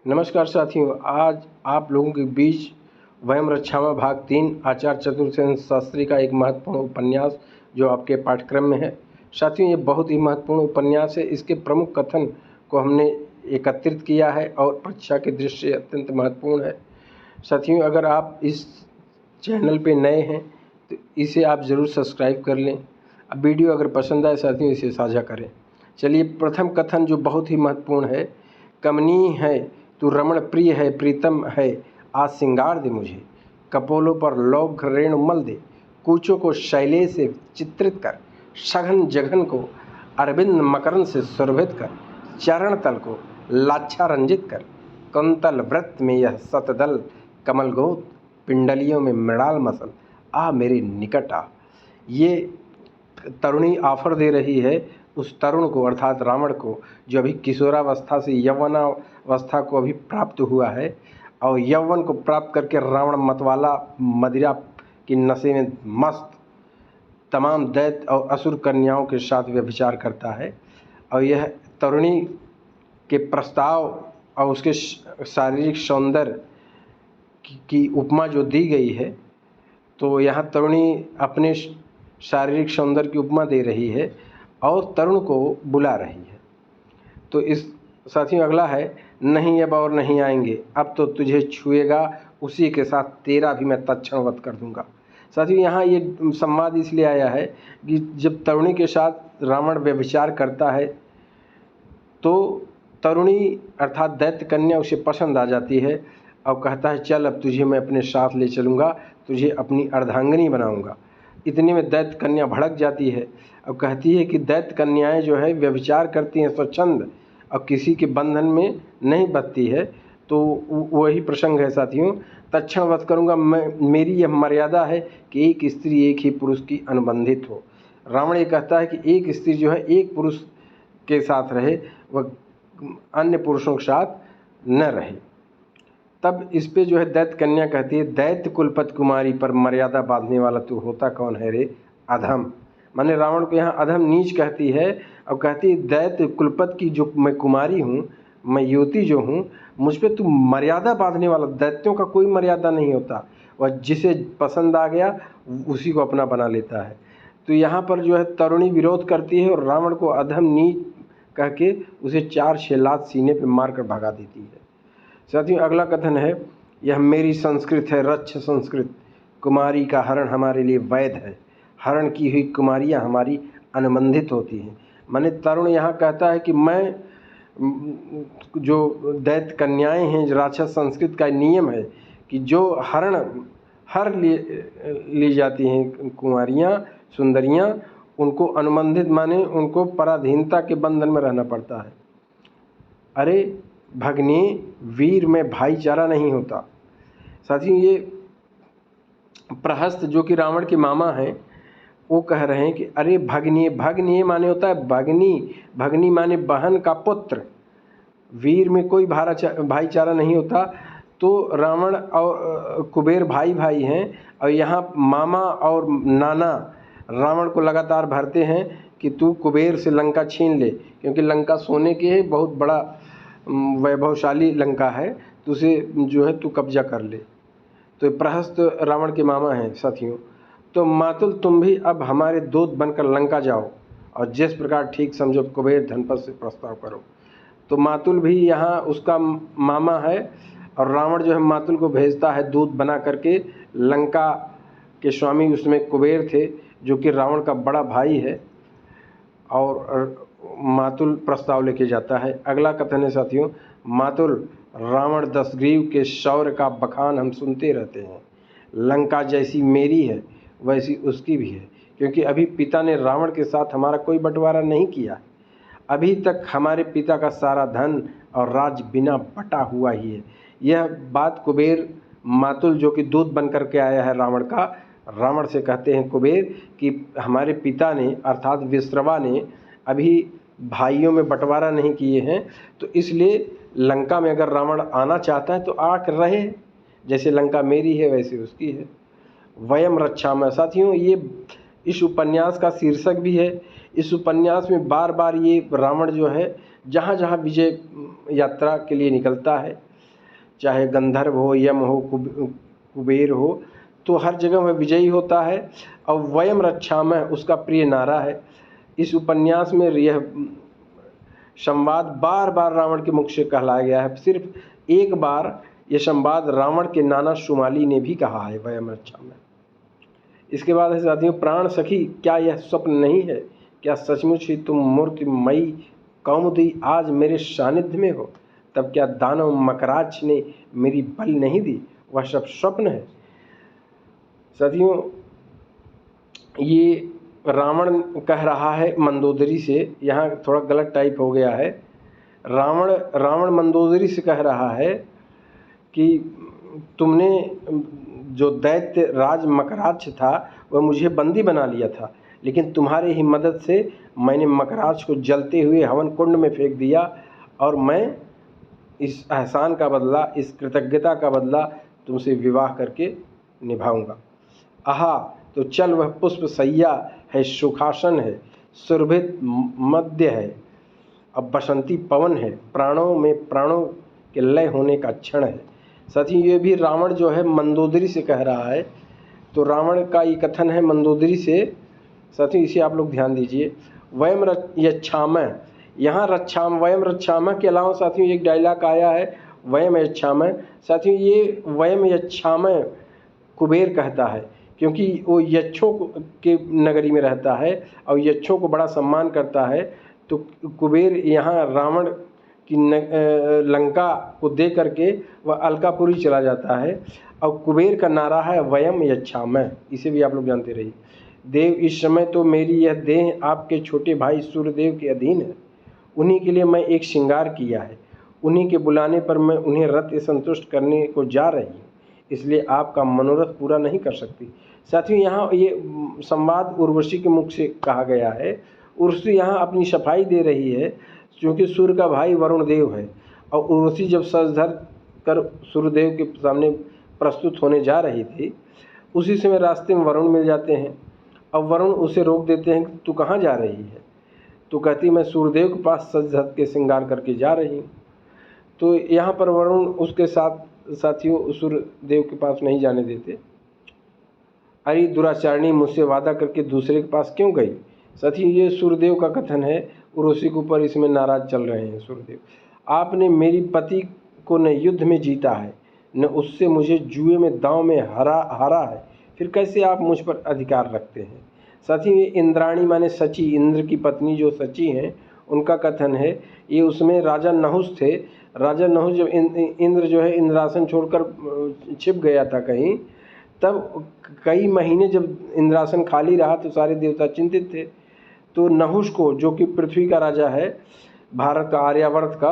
नमस्कार साथियों, आज आप लोगों के बीच वयम रक्षामा भाग 3 आचार्य चतुर्सेन शास्त्री का एक महत्वपूर्ण उपन्यास जो आपके पाठ्यक्रम में है। साथियों, ये बहुत ही महत्वपूर्ण उपन्यास है। इसके प्रमुख कथन को हमने एकत्रित किया है और परीक्षा की दृष्टि से अत्यंत महत्वपूर्ण है। साथियों, अगर आप इस चैनल पे नए हैं तो इसे आप ज़रूर सब्सक्राइब कर लें। अब वीडियो अगर पसंद आए साथियों, इसे साझा करें। चलिए, प्रथम कथन जो बहुत ही महत्वपूर्ण है। कमनीय है तू, रमण प्रिय है, प्रीतम है, आज सिंगार दे मुझे। कपोलों पर लौघ रेणु मल दे, कूचों को शैले से चित्रित कर, सघन जघन को अरविंद मकरंद से सुरभित कर, चरण तल को लाच्छा रंजित कर, कंतल व्रत में यह सतदल कमल गोद, पिंडलियों में मृणाल मसल, आ मेरे निकट आ। ये तरुणी ऑफर दे रही है उस तरुण को, अर्थात रावण को, जो अभी किशोरावस्था से यौवनावस्था को अभी प्राप्त हुआ है और यौवन को प्राप्त करके रावण मतवाला मदिरा की नशे में मस्त तमाम दैत्य और असुर कन्याओं के साथ व्यभिचार करता है। और यह तरुणी के प्रस्ताव और उसके शारीरिक सौंदर्य की उपमा जो दी गई है, तो यहाँ तरुणी अपने शारीरिक सौंदर्य की उपमा दे रही है और तरुण को बुला रही है। तो इस साथियों अगला है, नहीं अब और नहीं आएंगे, अब तो तुझे छुएगा उसी के साथ तेरा भी मैं तत्क्षण वध कर दूंगा। साथियों, यहाँ ये संवाद इसलिए आया है कि जब तरुणी के साथ रावण व्यभिचार करता है तो तरुणी अर्थात दैत्य कन्या उसे पसंद आ जाती है और कहता है, चल अब तुझे मैं अपने साथ ले चलूँगा, तुझे अपनी अर्धांगिनी बनाऊँगा। इतने में दैत्य कन्या भड़क जाती है और कहती है कि दैत्य कन्याएं जो है व्यभिचार करती हैं स्वच्छंद और किसी के बंधन में नहीं बंधती है। तो वही प्रसंग है साथियों, तत्क्षण वध करूँगा। मेरी यह मर्यादा है कि एक स्त्री एक ही पुरुष की अनुबंधित हो। रावण ये कहता है कि एक स्त्री जो है एक पुरुष के साथ रहे, वह अन्य पुरुषों के साथ न रहे। तब इस पे जो है दैत्य कन्या कहती है, दैत्य कुलपत कुमारी पर मर्यादा बांधने वाला तू होता कौन है रे अधम। माने रावण को यहाँ अधम नीच कहती है और कहती है, दैत्य कुलपत की जो मैं कुमारी हूँ, मैं युवती जो हूँ, मुझ पे तू मर्यादा बांधने वाला। दैत्यों का कोई मर्यादा नहीं होता, वह जिसे पसंद आ गया उसी को अपना बना लेता है। तो यहाँ पर जो है तरुणी विरोध करती है और रावण को अधम नीच कह के उसे 4-6 लात सीने पर मार कर भगा देती है। साथियों, अगला कथन है, यह मेरी संस्कृत है रक्ष संस्कृत, कुमारी का हरण हमारे लिए वैध है, हरण की हुई कुमारियाँ हमारी अनुबंधित होती हैं। माने तरुण यहाँ कहता है कि मैं जो दैत्य कन्याएं हैं, जो राक्षस संस्कृत का नियम है कि जो हर ली जाती हैं कुमारियाँ सुंदरियाँ, उनको अनुबंधित माने उनको पराधीनता के बंधन में रहना पड़ता है। अरे भगनी, वीर में भाईचारा नहीं होता। साथियों, ये प्रहस्त जो कि रावण के मामा हैं, वो कह रहे हैं कि अरे भगनी, भगनी माने होता है भगनी, भगनी माने बहन का पुत्र। वीर में कोई भाईचारा नहीं होता। तो रावण और कुबेर भाई भाई हैं और यहाँ मामा और नाना रावण को लगातार भरते हैं कि तू कुबेर से लंका छीन ले, क्योंकि लंका सोने की है, बहुत बड़ा वैभवशाली लंका है, तो उसे जो है तू कब्जा कर ले। तो प्रहस्त रावण के मामा हैं साथियों। तो मातुल, तुम भी अब हमारे दूत बनकर लंका जाओ और जिस प्रकार ठीक समझो कुबेर धनपत से प्रस्ताव करो। तो मातुल भी यहाँ उसका मामा है और रावण जो है मातुल को भेजता है दूत बना करके। लंका के स्वामी उसमें कुबेर थे, जो कि रावण का बड़ा भाई है, और मातुल प्रस्ताव लेके जाता है। अगला कथन है साथियों, मातुल, रावण दशग्रीव के शौर्य का बखान हम सुनते रहते हैं। लंका जैसी मेरी है वैसी उसकी भी है, क्योंकि अभी पिता ने रावण के साथ हमारा कोई बंटवारा नहीं किया। अभी तक हमारे पिता का सारा धन और राज बिना बटा हुआ ही है। यह बात कुबेर मातुल जो कि दूत बन करके आया है रावण का, रावण से कहते हैं कुबेर कि हमारे पिता ने अर्थात विश्रवा ने अभी भाइयों में बंटवारा नहीं किए हैं, तो इसलिए लंका में अगर रावण आना चाहता है तो आकर रहे, जैसे लंका मेरी है वैसे उसकी है। वयम रक्षामा। साथियों, ये इस उपन्यास का शीर्षक भी है। इस उपन्यास में बार बार ये रावण जो है जहाँ जहाँ विजय यात्रा के लिए निकलता है चाहे गंधर्व हो, यम हो, कुबेर हो, तो हर जगह वह विजयी होता है। और वयम रक्षामः उसका प्रिय नारा है। इस उपन्यास में यह संवाद बार बार रावण के मुख से कहलाया गया है। सिर्फ एक बार यह संवाद रावण के नाना शुमाली ने भी कहा है, वयम रक्षामः। इसके बाद है साथियों, प्राण सखी क्या यह स्वप्न नहीं है, क्या सचमुच ही तुम मूर्तिमयी कौमुदी आज मेरे सानिध्य में हो, तब क्या दानव मकराज ने मेरी बल नहीं दी, वह सब स्वप्न है। साथियों, ये रावण कह रहा है मंदोदरी से, यहाँ थोड़ा गलत टाइप हो गया है। रावण मंदोदरी से कह रहा है कि तुमने जो दैत्य राज मकराज था वह मुझे बंदी बना लिया था, लेकिन तुम्हारे ही मदद से मैंने मकराज को जलते हुए हवन कुंड में फेंक दिया, और मैं इस एहसान का बदला, इस कृतज्ञता का बदला तुमसे विवाह करके निभाऊंगा। आहा, तो चल वह पुष्प सैया है, सुखासन है, सुरभित मध्य है, अब बसंती पवन है, प्राणों में प्राणों के लय होने का क्षण है। साथ ही ये भी रावण जो है मंदोदरी से कह रहा है। तो रावण का ये कथन है मंदोदरी से। साथ ही इसे आप लोग ध्यान दीजिए। वयम यच्छामः, यहाँ वयम रक्षामः के अलावा साथियों एक डायलॉग आया है वयम यच्छामः। साथियों ये वयम यच्छामः कुबेर कहता है, क्योंकि वो यक्षों के नगरी में रहता है और यक्षों को बड़ा सम्मान करता है। तो कुबेर यहाँ रावण की लंका को दे करके वह अलकापुरी चला जाता है, और कुबेर का नारा है वयम यच्छामः। इसे भी आप लोग जानते रहिए। देव, इस समय तो मेरी यह देह आपके छोटे भाई सूर्यदेव के अधीन है। उन्हीं के लिए मैं एक श्रृंगार किया है, उन्हीं के बुलाने पर मैं उन्हें रत संतुष्ट करने को जा रही हूँ, इसलिए आपका मनोरथ पूरा नहीं कर सकती। साथियों यहाँ ये संवाद उर्वशी के मुख से कहा गया है। उर्वशी यहाँ अपनी सफाई दे रही है, क्योंकि सूर्य का भाई वरुण देव है, और उर्वशी जब सज धर कर सूर्यदेव के सामने प्रस्तुत होने जा रही थी, उसी समय रास्ते में वरुण मिल जाते हैं। अब वरुण उसे रोक देते हैं कि तू कहाँ जा रही है। तो कहती मैं सूर्यदेव के पास सज धज के श्रृंगार करके जा रही हूँ। तो यहाँ पर वरुण उसके साथ साथियों सूर्यदेव के पास नहीं जाने देते। अरे दुराचारणी, मुझसे वादा करके दूसरे के पास क्यों गई। साथियों ये सूर्यदेव का कथन है। उर्वशी के ऊपर इसमें नाराज चल रहे हैं सूर्यदेव। आपने मेरी पति को न युद्ध में जीता है, न उससे मुझे जुए में दांव में हारा है, फिर कैसे आप मुझ पर अधिकार रखते हैं। साथियों ये इंद्राणी माने सची, इंद्र की पत्नी जो सची हैं, उनका कथन है। ये उसमें राजा नहुस थे। राजा नहुस जब इंद्र जो है इंद्रासन छोड़कर छिप गया था कहीं, तब कई महीने जब इंद्रासन खाली रहा तो सारे देवता चिंतित थे। तो नहुस को, जो कि पृथ्वी का राजा है, भारत का, आर्यावर्त का,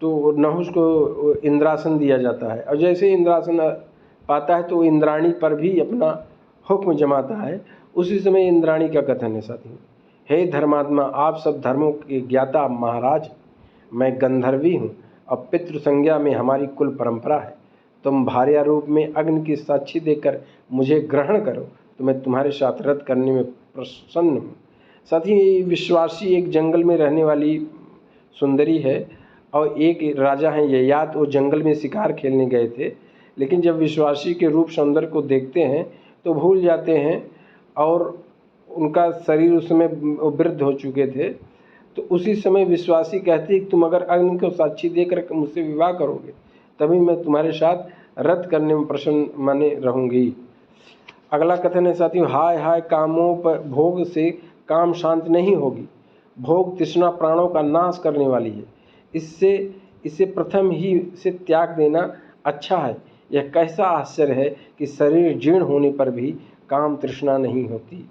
तो नहुस को इंद्रासन दिया जाता है। और जैसे इंद्रासन पाता है तो इंद्राणी पर भी अपना हुक्म जमाता है। उसी समय इंद्राणी का कथन है साथियों, हे धर्मात्मा, आप सब धर्मों के ज्ञाता महाराज, मैं गंधर्वी हूँ और पितृ संज्ञा में हमारी कुल परंपरा है। तुम भार्या रूप में अग्नि की साक्षी देकर मुझे ग्रहण करो, तो मैं तुम्हारे साथ रत करने में प्रसन्न हूँ। साथियों ये विश्वासी एक जंगल में रहने वाली सुंदरी है, और एक राजा हैं ययाति, वो जंगल में शिकार खेलने गए थे, लेकिन जब विश्वासी के रूप सौंदर्य को देखते हैं तो भूल जाते हैं, और उनका शरीर उस समय वृद्ध हो चुके थे। तो उसी समय विश्वासी कहती है कि तुम अगर अग्नि को साक्षी देकर मुझसे विवाह करोगे, तभी मैं तुम्हारे साथ रत करने में प्रसन्न माने रहूँगी। अगला कथन है साथियों, हाय हाय, कामों पर भोग से काम शांत नहीं होगी। भोग तृष्णा प्राणों का नाश करने वाली है। इसे प्रथम ही से त्याग देना अच्छा है। यह कैसा आश्चर्य है कि शरीर जीर्ण होने पर भी काम तृष्णा नहीं होती,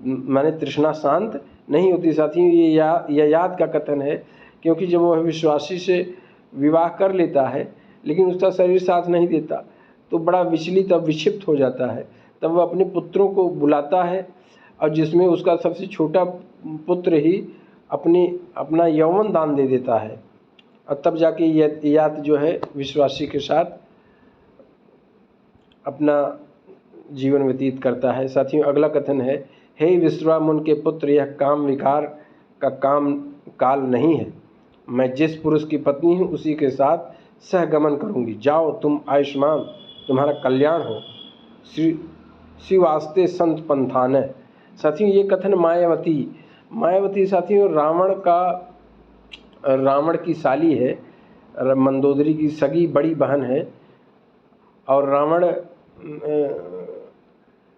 माने तृष्णा शांत नहीं होती। साथियों ये ययाति का कथन है, क्योंकि जब वह विश्वासी से विवाह कर लेता है लेकिन उसका शरीर साथ नहीं देता, तो बड़ा विचलित और विक्षिप्त हो जाता है। तब वह अपने पुत्रों को बुलाता है, और जिसमें उसका सबसे छोटा पुत्र ही अपना यौवन दान दे देता है, और तब जाके ययाति जो है विश्वासी के साथ अपना जीवन व्यतीत करता है। साथियों अगला कथन है, हे विश्वामुन के पुत्र, यह काम विकार का काम काल नहीं है। मैं जिस पुरुष की पत्नी हूँ उसी के साथ सहगमन करूँगी। जाओ तुम आयुष्मान, तुम्हारा कल्याण हो। शिवास्ते संत पंथान। साथियों ये कथन मायावती साथियों रावण की साली है, मंदोदरी की सगी बड़ी बहन है। और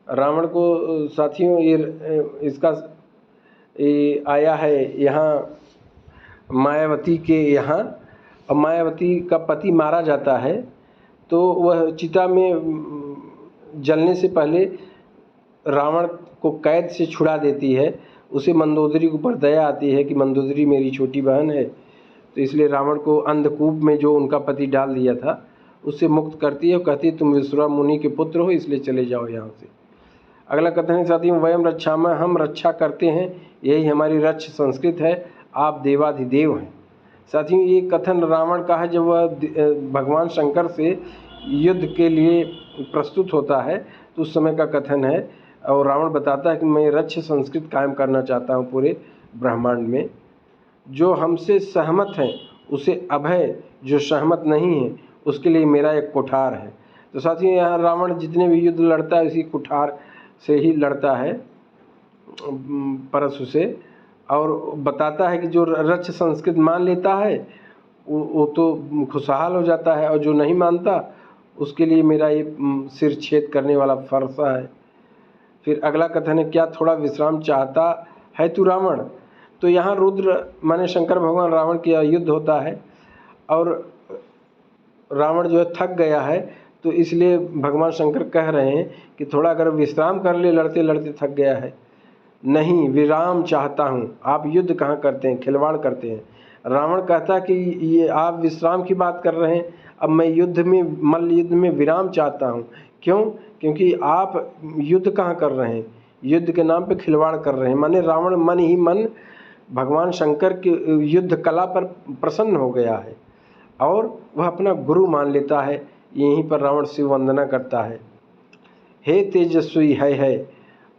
रावण को साथियों ये आया है यहाँ मायावती के यहाँ, और मायावती का पति मारा जाता है तो वह चिता में जलने से पहले रावण को कैद से छुड़ा देती है। उसे मंदोदरी के ऊपर दया आती है कि मंदोदरी मेरी छोटी बहन है, तो इसलिए रावण को अंधकूप में जो उनका पति डाल दिया था उससे मुक्त करती है और कहती है तुम विश्वा मुनि के पुत्र हो, इसलिए चले जाओ यहाँ से। अगला कथन है साथियों, वयम रक्षामः, हम रक्षा करते हैं, यही हमारी रक्ष संस्कृत है, आप देवाधिदेव हैं। साथियों ये कथन रावण का है जब वह भगवान शंकर से युद्ध के लिए प्रस्तुत होता है तो उस समय का कथन है। और रावण बताता है कि मैं रक्ष संस्कृत कायम करना चाहता हूँ पूरे ब्रह्मांड में। जो हमसे सहमत है उसे अभय, जो सहमत नहीं है उसके लिए मेरा एक कुठार है। तो साथियों यहाँ रावण जितने भी युद्ध लड़ता है उसी कुठार से ही लड़ता है, परशु से। और बताता है कि जो रक्ष संस्कृत मान लेता है वो तो खुशहाल हो जाता है, और जो नहीं मानता उसके लिए मेरा ये सिर छेद करने वाला फरसा है। फिर अगला कथन है, क्या थोड़ा विश्राम चाहता है तू रावण। तो यहाँ रुद्र माने शंकर भगवान रावण का युद्ध होता है और रावण जो है थक गया है, तो इसलिए भगवान शंकर कह रहे हैं कि थोड़ा अगर विश्राम कर ले, लड़ते लड़ते थक गया है। नहीं, विराम चाहता हूँ। आप युद्ध कहाँ करते हैं, खिलवाड़ करते हैं। रावण कहता कि ये आप विश्राम की बात कर रहे हैं, अब मैं मल्ल युद्ध में विराम चाहता हूँ। क्यों? क्योंकि आप युद्ध कहाँ कर रहे हैं, युद्ध के नाम पे खिलवाड़ कर रहे हैं। माने रावण मन ही मन भगवान शंकर के युद्ध कला पर प्रसन्न हो गया है और वह अपना गुरु मान लेता है। यहीं पर रावण शिव वंदना करता है। हे तेजस्वी है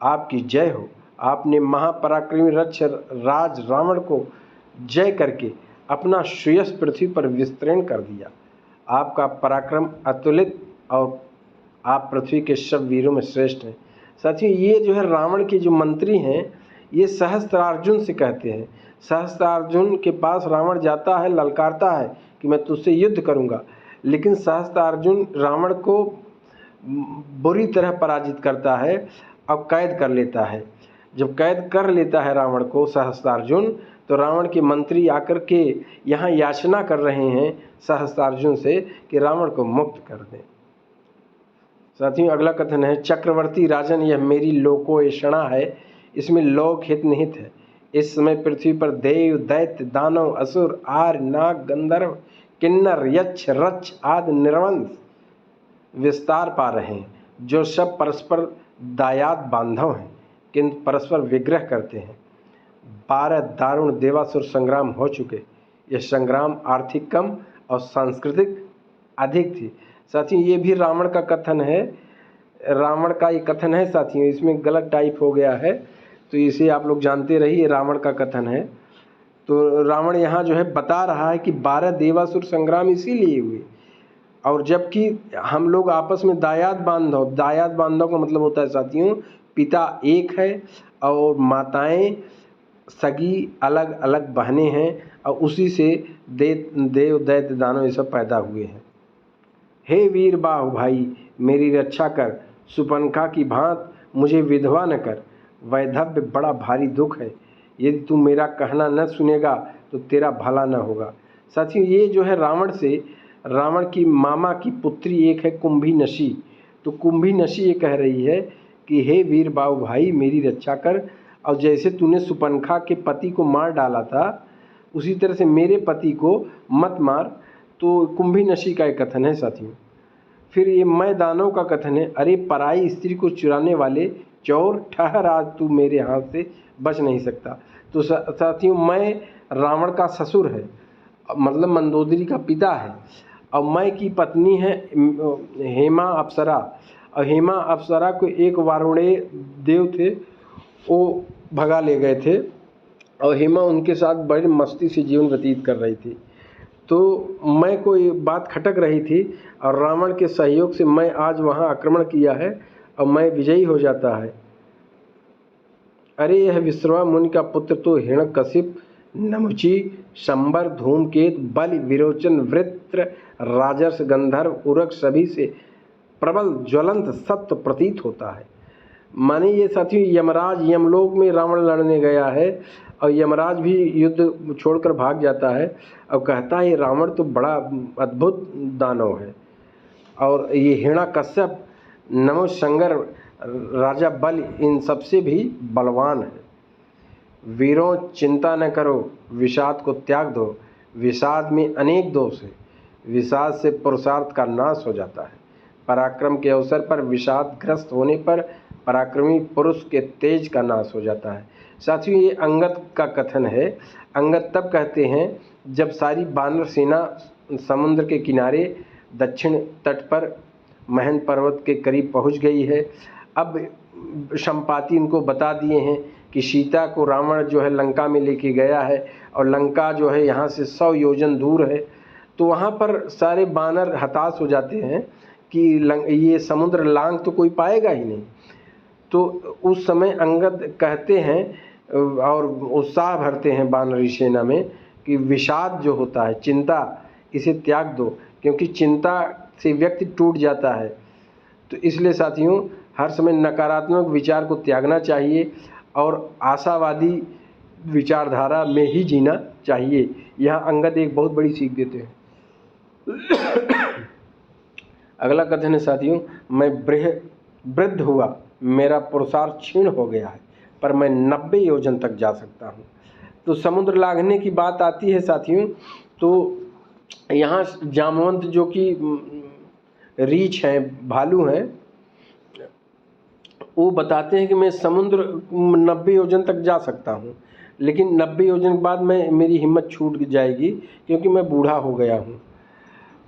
आपकी जय हो, आपने महापराक्रमी रक्ष राज रावण को जय करके अपना श्रेयस पृथ्वी पर विस्तृण कर दिया। आपका पराक्रम अतुलित और आप पृथ्वी के सब वीरों में श्रेष्ठ हैं। साथियों ये जो है रावण के जो मंत्री हैं ये सहस्त्रार्जुन से कहते हैं। सहस्त्रार्जुन के पास रावण जाता है, ललकारता है कि मैं तुझसे युद्ध करूंगा, लेकिन सहस्त्रार्जुन रावण को बुरी तरह पराजित करता है और कैद कर लेता है। जब कैद कर लेता है रावण को सहस्त्रार्जुन, तो रावण के मंत्री आकर के यहाँ याचना कर रहे हैं सहस्त्रार्जुन से कि रावण को मुक्त कर दें। साथियों अगला कथन है, चक्रवर्ती राजन यह मेरी लोकोषणा है, इसमें लोक हित निहित है। इस समय पृथ्वी पर देव दैत्य दानव असुर आर्य नाग गंधर्व किन्नर यक्ष रक्ष आदि निर्वंश विस्तार पा रहे हैं, जो सब परस्पर दायाद बांधव हैं किंतु परस्पर विग्रह करते हैं। 12 दारुण देवासुर संग्राम हो चुके। यह संग्राम आर्थिक कम और सांस्कृतिक अधिक थी। साथियों ये भी रावण का कथन है, रावण का ये कथन है साथियों, इसमें गलत टाइप हो गया है तो इसे आप लोग जानते रहिए, रावण का कथन है। तो रावण यहाँ जो है बता रहा है कि 12 देवासुर संग्राम इसीलिए हुए, और जबकि हम लोग आपस में दायाद बांधव का मतलब होता है साथियों पिता एक है और माताएं सगी अलग अलग बहनें हैं, और उसी से देव दैत्य दानव ये सब पैदा हुए हैं। हे वीर बाहु भाई मेरी रक्षा कर, सुपनखा की भांत मुझे विधवा न कर। वैधव्य बड़ा भारी दुख है, यदि तू मेरा कहना न सुनेगा तो तेरा भला न होगा। साथियों ये जो है रावण की मामा की पुत्री एक है कुंभी नशी। तो कुंभी नशी ये कह रही है कि हे वीर बाहु भाई मेरी रक्षा कर, और जैसे तूने सुपनखा के पति को मार डाला था उसी तरह से मेरे पति को मत मार। तो कुंभी नशी का एक कथन है साथियों। फिर ये मैं दानव का कथन है, अरे पराई स्त्री को चुराने वाले चोर ठहर, आज तू मेरे हाथ से बच नहीं सकता। तो साथियों मैं रावण का ससुर है, मतलब मंदोदरी का पिता है, और मैं की पत्नी है हेमा अप्सरा, और हेमा अप्सरा को एक वारुणेय देव थे वो भगा ले गए थे, और हेमा उनके साथ बड़ी मस्ती से जीवन व्यतीत कर रही थी। तो मैं कोई बात खटक रही थी और रावण के सहयोग से मैं आज वहाँ आक्रमण किया है और मैं विजयी हो जाता है। अरे यह विश्रवा मुनि का पुत्र तो हिरण्यकशिप, नमुची, शंबर, धूमकेतु, बलि, विरोचन, वृत्र, राजर्ष, गंधर्व, उरक सभी से प्रबल ज्वलंत सत्य प्रतीत होता है। माने ये साथियों, यमराज यमलोक में रावण लड़ने गया है और यमराज भी युद्ध छोड़कर भाग जाता है और कहता है ये रावण तो बड़ा अद्भुत दानव है। और ये हिरण्यकश्यप, नमोशंकर, राजा बलि इन सबसे भी बलवान है। वीरों चिंता न करो, विषाद को त्याग दो, विषाद में अनेक दोष है, विषाद से पुरुषार्थ का नाश हो जाता है। पराक्रम के अवसर पर विषादग्रस्त होने पर पराक्रमी पुरुष के तेज का नाश हो जाता है। साथियों, ये अंगद का कथन है। अंगद तब कहते हैं जब सारी वानर सेना समुद्र के किनारे दक्षिण तट पर महन पर्वत के करीब पहुंच गई है। अब संपाति इनको बता दिए हैं कि सीता को रावण जो है लंका में लेके गया है और लंका जो है यहाँ से 100 योजन दूर है। तो वहाँ पर सारे वानर हताश हो जाते हैं कि ये समुद्र लांघ तो कोई पाएगा ही नहीं। तो उस समय अंगद कहते हैं और उत्साह भरते हैं वानरी सेना में कि विषाद जो होता है, चिंता, इसे त्याग दो, क्योंकि चिंता से व्यक्ति टूट जाता है। तो इसलिए साथियों, हर समय नकारात्मक विचार को त्यागना चाहिए और आशावादी विचारधारा में ही जीना चाहिए। यह अंगद एक बहुत बड़ी सीख देते हैं। अगला कथन है साथियों, मैं वृद्ध हुआ, मेरा पुरुषार्थ क्षीण हो गया है, पर मैं 90 योजन तक जा सकता हूँ। तो समुद्र लांघने की बात आती है साथियों, तो यहाँ जामवंत जो कि रीछ हैं, भालू हैं, वो बताते हैं कि मैं समुद्र 90 योजन तक जा सकता हूँ, लेकिन 90 योजन के बाद मेरी हिम्मत छूट जाएगी क्योंकि मैं बूढ़ा हो गया हूँ।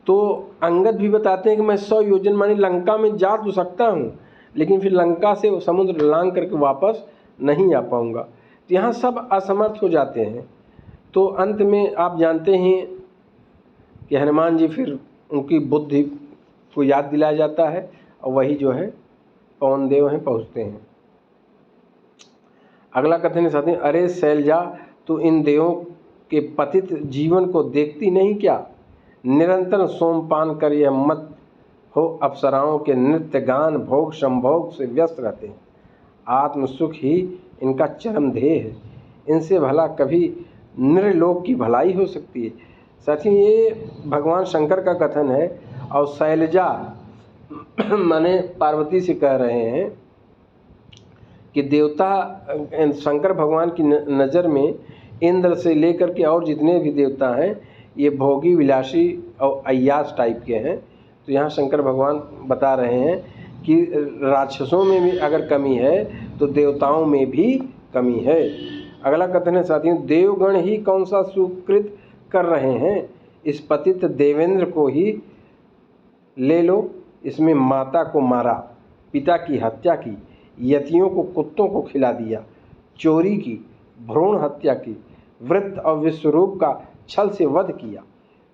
तो अंगद भी बताते हैं कि मैं 100 योजन माने लंका में जा तो सकता हूँ, लेकिन फिर लंका से समुद्र लांघ करके वापस नहीं आ पाऊँगा। तो यहाँ सब असमर्थ हो जाते हैं। तो अंत में आप जानते हैं कि हनुमान जी फिर उनकी बुद्धि को याद दिलाया जाता है और वही जो है पवन देव हैं, पहुँचते हैं। अगला कथन है साथियों, अरे शैलजा, तू इन देवों के पतित जीवन को देखती नहीं क्या? निरंतर सोमपान कर यह मत हो, अप्सराओं के नृत्य गान भोग संभोग से व्यस्त रहते हैं। आत्मसुख ही इनका चरम ध्येय है, इनसे भला कभी नृलोक की भलाई हो सकती है। साथियों, ये भगवान शंकर का कथन है और शैलजा माने पार्वती से कह रहे हैं कि देवता शंकर भगवान की नज़र में इंद्र से लेकर के और जितने भी देवता हैं ये भोगी, विलासी और अय्यास टाइप के हैं। तो यहाँ शंकर भगवान बता रहे हैं कि राक्षसों में भी अगर कमी है तो देवताओं में भी कमी है। अगला कथन है साथियों, देवगण ही कौन सा सुकृत कर रहे हैं, इस पतित देवेंद्र को ही ले लो। इसमें माता को मारा, पिता की हत्या की, यतियों को कुत्तों को खिला दिया, चोरी की, भ्रूण हत्या की, वृत्त और विश्वरूप का छल से वध किया।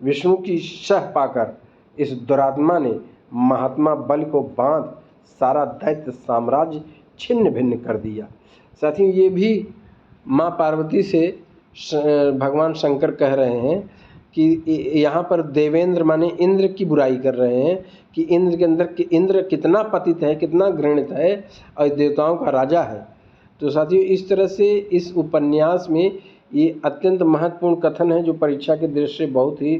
विष्णु की शह पाकर इस दुरात्मा ने महात्मा बलि को बांध सारा दैत्य साम्राज्य छिन्न भिन्न कर दिया। साथियों, ये भी माँ पार्वती से भगवान शंकर कह रहे हैं कि यहाँ पर देवेंद्र माने इंद्र की बुराई कर रहे हैं कि इंद्र के अंदर कि इंद्र कितना पतित है, कितना घृणित है और देवताओं का राजा है। तो साथियों, इस तरह से इस उपन्यास में ये अत्यंत महत्वपूर्ण कथन है जो परीक्षा के दृष्टि से बहुत ही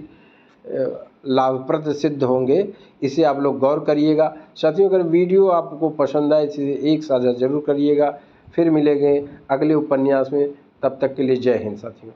लाभप्रद सिद्ध होंगे। इसे आप लोग गौर करिएगा। साथियों, अगर वीडियो आपको पसंद आए इसे एक साझा जरूर करिएगा। फिर मिलेंगे अगले उपन्यास में, तब तक के लिए जय हिंद साथियों।